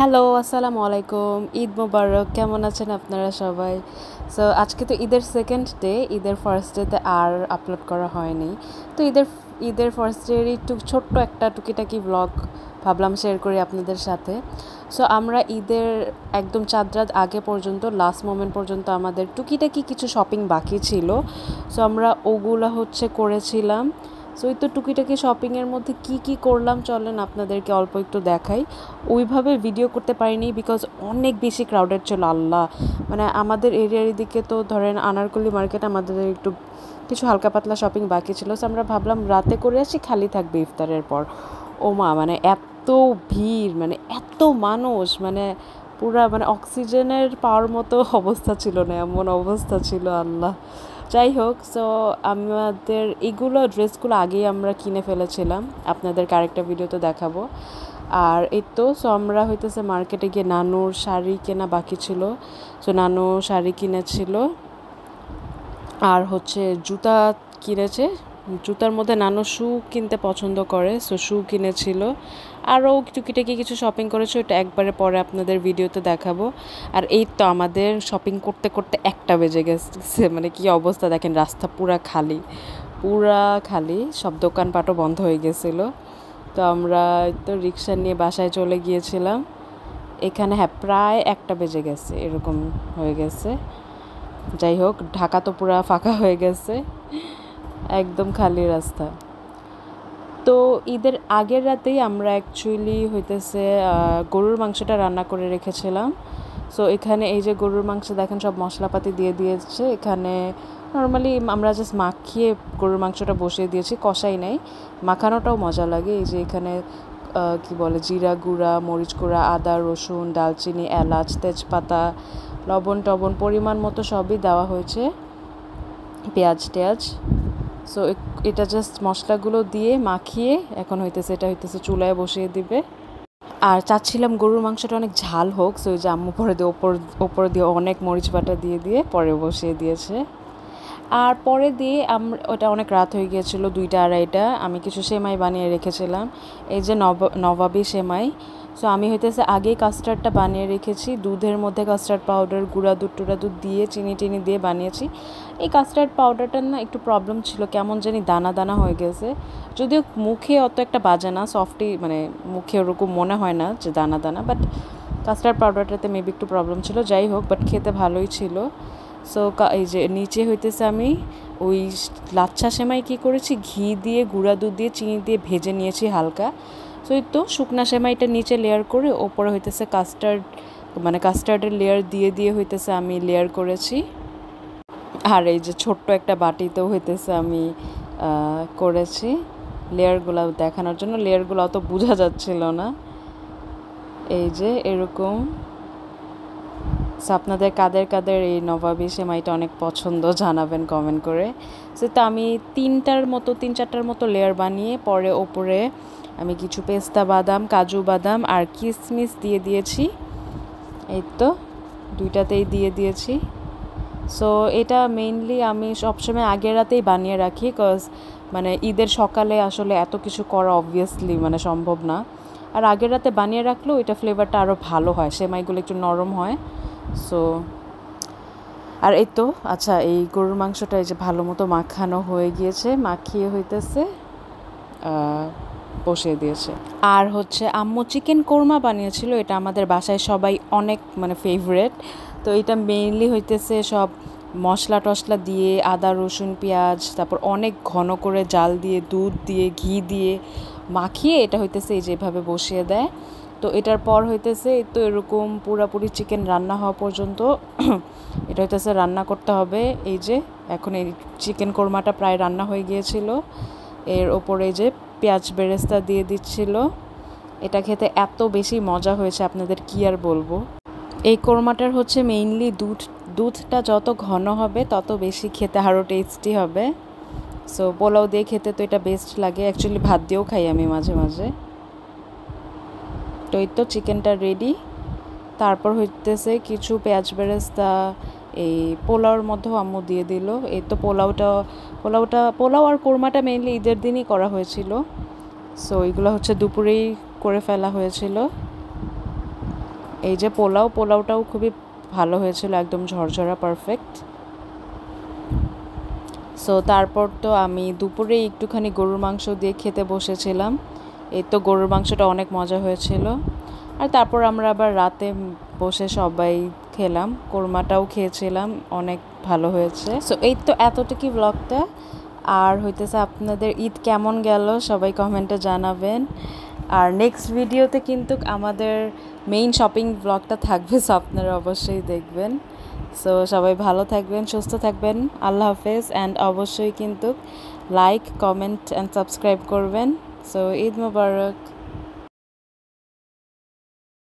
Hello, আসসালামু আলাইকুম। ঈদ মোবারক। কেমন আছেন আপনারা সবাই? সো আজকে তো ঈদের সেকেন্ড ডে। ঈদের ফার্স্ট ডেতে আর আপলোড করা হয়নি। তো ঈদের ফার্স্ট ডের একটু ছোট্ট একটা টুকিটাকি ব্লগ ভাবলাম শেয়ার করি আপনাদের সাথে। সো আমরা ঈদের একদম চাঁদ রাত আগে পর্যন্ত লাস্ট মোমেন্ট পর্যন্ত আমাদের টুকিটাকি কিছু শপিং বাকি ছিল। সো আমরা ওগুলা করেছিলাম। সো এই তো টুকিটাকি শপিংয়ের মধ্যে কি করলাম চলেন আপনাদেরকে অল্প একটু দেখাই। ওইভাবে ভিডিও করতে পারিনি বিকজ অনেক বেশি ক্রাউডেড ছিল আল্লাহ। মানে আমাদের এরিয়ার দিকে তো ধরেন আনারকলি মার্কেট আমাদের একটু কিছু হালকা পাতলা শপিং বাকি ছিল। সো আমরা ভাবলাম রাতে করে আসি, খালি থাকবে ইফতারের পর। ও মা, মানে এত ভিড়, মানে এত মানুষ, মানে পুরা মানে অক্সিজেনের পাওয়ার মতো অবস্থা ছিল না, এমন অবস্থা ছিল আল্লাহ। যাই হোক, সো আমাদের এইগুলো ড্রেসগুলো আগেই আমরা কিনে ফেলেছিলাম, আপনাদেরকে আরেকটা ভিডিওতে দেখাবো। আর এই তো সো আমরা মার্কেটে গিয়ে নানুর শাড়ি কেনা বাকি ছিল। সো নানু শাড়ি কিনেছিল আর জুতা কিনেছে। জুতার মধ্যে নানু শু কিনতে পছন্দ করে, সো শু কিনেছিল। আরও টুকিটাকি কিছু শপিং করেছে, ওটা একবারে পরে আপনাদের ভিডিওতে দেখাবো। আর এই তো আমাদের শপিং করতে করতে 1টা বেজে গেছে। মানে কি অবস্থা দেখেন, রাস্তা পুরা খালি, সব দোকানপাটও বন্ধ হয়ে গেছিলো। তো আমরা তো রিক্সা নিয়ে বাসায় চলে গিয়েছিলাম। এখানে প্রায় 1টা বেজে গেছে, এরকম হয়ে গেছে। যাই হোক, ঢাকা তো পুরা ফাঁকা হয়ে গেছে, একদম খালি রাস্তা। তো ঈদের আগের রাতেই আমরা অ্যাকচুয়ালি গরুর মাংসটা রান্না করে রেখেছিলাম। সো এখানে এই যে গরুর মাংস দেখেন, সব মশলাপাতি দিয়ে দিয়েছে। এখানে নর্মালি আমরা জাস্ট মাখিয়ে গরুর মাংসটা বসিয়ে দিয়েছি, কষাই নাই। মাখানোটাও মজা লাগে। এই যে এখানে কি বলে, জিরা গুঁড়া, মরিচ গুঁড়া, আদা, রসুন, দালচিনি, এলাচ, তেজপাতা, লবণ টবণ পরিমাণ মতো সবই দেওয়া হয়েছে, পেঁয়াজ টেয়াজ। সো এটা জাস্ট মশলাগুলো দিয়ে মাখিয়ে এখন এটা চুলায় বসিয়ে দিবে। আর চাচ্ছিলাম গরুর মাংসটা অনেক ঝাল হোক, সো ওই যে আম্মু পরে দিয়ে ওপর দিয়ে অনেক মরিচ বাটা দিয়ে পরে বসিয়ে দিয়েছে। আর পরে দিয়ে ওটা অনেক রাত হয়ে গিয়েছিলো, 2টা 2:30টা। আমি কিছু সেমাই বানিয়ে রেখেছিলাম, এই যে নবাবি সেমাই। সো আমি আগেই কাস্টার্ডটা বানিয়ে রেখেছি, দুধের মধ্যে কাস্টার্ড পাউডার, গুঁড়া দুধ টুড়া দুধ দিয়ে চিনি টিনি দিয়ে বানিয়েছি। এই কাস্টার্ড পাউডারটার না একটু প্রবলেম ছিল, কেমন জানি দানা দানা হয়ে গেছে। যদিও মুখে অত একটা বাজে না, সফটই, মানে মুখে ওরকম মনে হয় না যে দানা দানা, বাট কাস্টার্ড পাউডারটাতে মেবি একটু প্রবলেম ছিল। যাই হোক, বাট খেতে ভালোই ছিল। সো এই যে নিচে আমি ওই লাচ্ছা সেমাই কী করেছি, ঘি দিয়ে, গুঁড়া দুধ দিয়ে, চিনি দিয়ে ভেজে নিয়েছি হালকা। সো এই তো শুকনা সেমাইটা নিচে লেয়ার করে ওপরে কাস্টার্ডের লেয়ার দিয়ে আমি লেয়ার করেছি। আর এই যে ছোট্ট একটা বাটিতেও আমি করেছি লেয়ারগুলো দেখানোর জন্য। লেয়ারগুলো অত বোঝা যাচ্ছিল না। এই যে এরকম। সো আপনাদের কাদের এই নবাবি সেমাইটা অনেক পছন্দ জানাবেন কমেন্ট করে। সো তো আমি 3-4টার মতো লেয়ার বানিয়ে পরে ওপরে আমি কিছু পেস্তা বাদাম, কাজু বাদাম আর কিশমিশ দিয়ে দিয়েছি। এই তো 2টাতেই দিয়ে দিয়েছি। সো এটা মেইনলি আমি সবসময় আগের রাতেই বানিয়ে রাখি, কজ মানে ঈদের সকালে আসলে এত কিছু করা অবভিয়াসলি মানে সম্ভব না। আর আগের রাতে বানিয়ে রাখলেও এটা ফ্লেভারটা আরও ভালো হয়, সেমাইগুলো একটু নরম হয়। সো আর এই তো আচ্ছা, এই গরুর মাংসটা এই যে ভালো মতো মাখানো হয়ে গিয়েছে, মাখিয়ে বসিয়ে দিয়েছে। আর আম্মু চিকেন কোরমা বানিয়েছিল, এটা আমাদের বাসায় সবাই অনেক মানে ফেভারেট। তো এটা মেইনলি সব মশলা টশলা দিয়ে, আদা রসুন পেঁয়াজ, তারপর অনেক ঘন করে জাল দিয়ে, দুধ দিয়ে, ঘি দিয়ে মাখিয়ে এটা এই যেভাবে বসিয়ে দেয়। তো এটার পর তো এরকম পুরাপুরি চিকেন রান্না হওয়া পর্যন্ত এটা রান্না করতে হবে। এই যে এখন এই চিকেন কোরমাটা প্রায় রান্না হয়ে গিয়েছিল। এর ওপরে যে পেঁয়াজ বেরেস্তা দিয়ে দিচ্ছিল। এটা খেতে এত বেশি মজা হয়েছে, আপনাদের কি আর বলবো। এই কোরমাটার মেইনলি দুধটা যত ঘন হবে তত বেশি খেতে আরও টেস্টি হবে। সো পোলাও দিয়ে খেতে তো এটা বেস্ট লাগে, অ্যাকচুয়ালি ভাত দিয়েও খাই আমি মাঝে মাঝে। তো এই তো চিকেনটা রেডি। তারপর কিছু পেঁয়াজ বেরেস্তা এই পোলাওর মধ্যেও আম্মু দিয়ে দিল। এই তো পোলাও আর কোরমাটা মেইনলি ঈদের দিনই করা হয়েছিল। সো এইগুলো দুপুরেই করে ফেলা হয়েছিল। এই যে পোলাওটাও খুবই ভালো হয়েছিল, একদম ঝরঝরা পারফেক্ট। সো তারপর তো আমি দুপুরে একটুখানি গরুর মাংস দিয়ে খেতে বসেছিলাম। এই তো গরুর মাংসটা অনেক মজা হয়েছিল। আর তারপর আমরা আবার রাতে বসে সবাই খেলাম, কোরমাটাও খেয়েছিলাম, অনেক ভালো হয়েছে। সো এই তো এতটুকুই ব্লগটা। আর হইতেছে আপনাদের ঈদ কেমন গেল সবাই কমেন্টে জানাবেন। আর নেক্সট ভিডিওতে কিন্তু আমাদের মেইন শপিং ব্লগটা থাকবে, সো আপনারা অবশ্যই দেখবেন। সো সবাই ভালো থাকবেন, সুস্থ থাকবেন, আল্লাহ হাফেজ। অ্যান্ড অবশ্যই কিন্তু লাইক, কমেন্ট অ্যান্ড সাবস্ক্রাইব করবেন। সো ঈদ মোবারক।